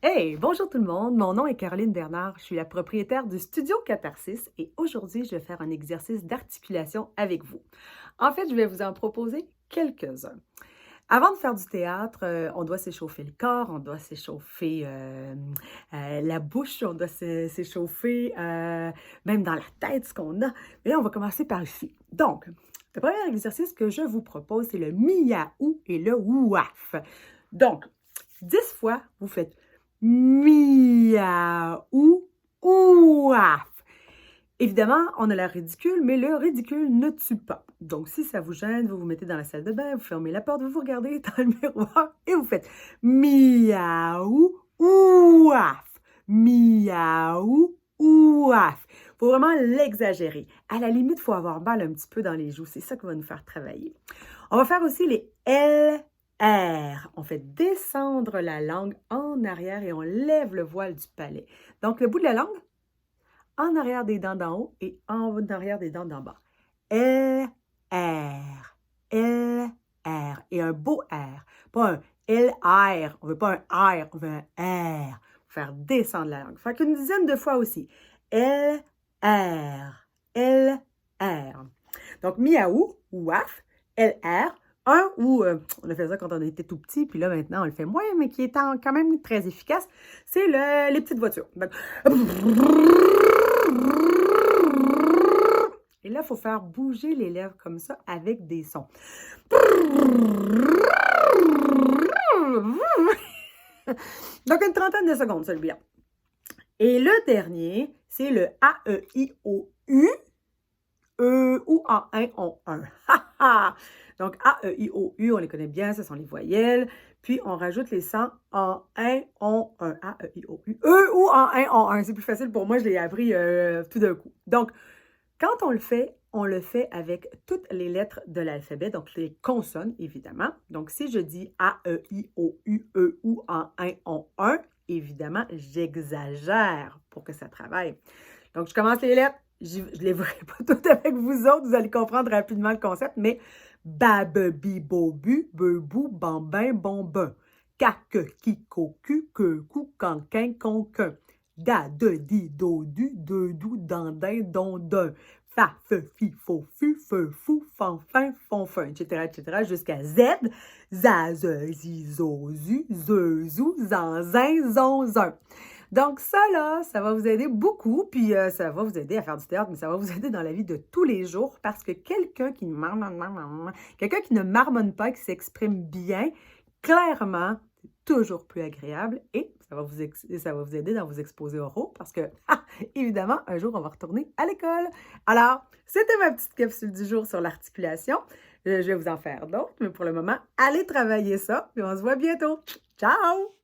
Hey, bonjour tout le monde, mon nom est Caroline Bernard, je suis la propriétaire du Studio Catharsis et aujourd'hui je vais faire un exercice d'articulation avec vous. En fait, je vais vous en proposer quelques-uns. Avant de faire du théâtre, on doit s'échauffer le corps, on doit s'échauffer la bouche, on doit s'échauffer même dans la tête ce qu'on a. Mais là, on va commencer par ici. Donc, le premier exercice que je vous propose, c'est le miaou et le ouaf. Donc, 10 fois, vous faites miaou, ouaf. Évidemment, on a l'air ridicule, mais le ridicule ne tue pas. Donc, si ça vous gêne, vous vous mettez dans la salle de bain, vous fermez la porte, vous vous regardez dans le miroir et vous faites miaou, ouaf, miaou, ouaf. Il faut vraiment l'exagérer. À la limite, il faut avoir mal un petit peu dans les joues. C'est ça qui va nous faire travailler. On va faire aussi les LR. On fait descendre la langue en arrière et on lève le voile du palais. Donc, le bout de la langue, en arrière des dents d'en haut et en arrière des dents d'en bas. L, R, L, R. Et un beau R. Pas un L, R. On veut pas un R, on veut un R. Faire descendre la langue. Faire qu'une dizaine de fois aussi. L, R, L, R. Donc, miaou, ouaf, L, R. Un ou, on a fait ça quand on était tout petit, puis là, maintenant, on le fait moins, mais qui est quand même très efficace, c'est les petites voitures. Donc, et là, il faut faire bouger les lèvres comme ça avec des sons. Donc, une trentaine de secondes, celui-là. Et le dernier, c'est le A-E-I-O-U. Ou en un, on un. Donc, A-E-I-O-U, on les connaît bien, ce sont les voyelles. Puis, on rajoute les sons en un, on un. A-E-I-O-U. Ou en un, on un. C'est plus facile pour moi, je l'ai appris tout d'un coup. Donc, quand on le fait avec toutes les lettres de l'alphabet, donc les consonnes, évidemment. Donc, si je dis A-E-I-O-U, ou en un, on un, évidemment, j'exagère pour que ça travaille. Donc, je commence les lettres. Je ne les verrai pas toutes avec vous autres, vous allez comprendre rapidement le concept, mais babebi, bobu, bebou, bambin, bonbin. Caque, qui, cocu, que, cou, canquin, conquin. Da, de, di, do, du, de, dou, dandin, dondin. Fa, fe, fi, fo, fu, feu, fou, fanfin, fonfin, etc., jusqu'à Z. Zaz, zi, zo, zu, ze, zou, zanzin, zonzin. Donc ça, là, ça va vous aider beaucoup, puis ça va vous aider à faire du théâtre, mais ça va vous aider dans la vie de tous les jours parce que quelqu'un qui ne marmonne pas, qui s'exprime bien, clairement, c'est toujours plus agréable et ça va vous aider dans vos exposés oraux parce que, évidemment, un jour, on va retourner à l'école. Alors, c'était ma petite capsule du jour sur l'articulation. Je vais vous en faire d'autres, mais pour le moment, allez travailler ça et on se voit bientôt. Ciao!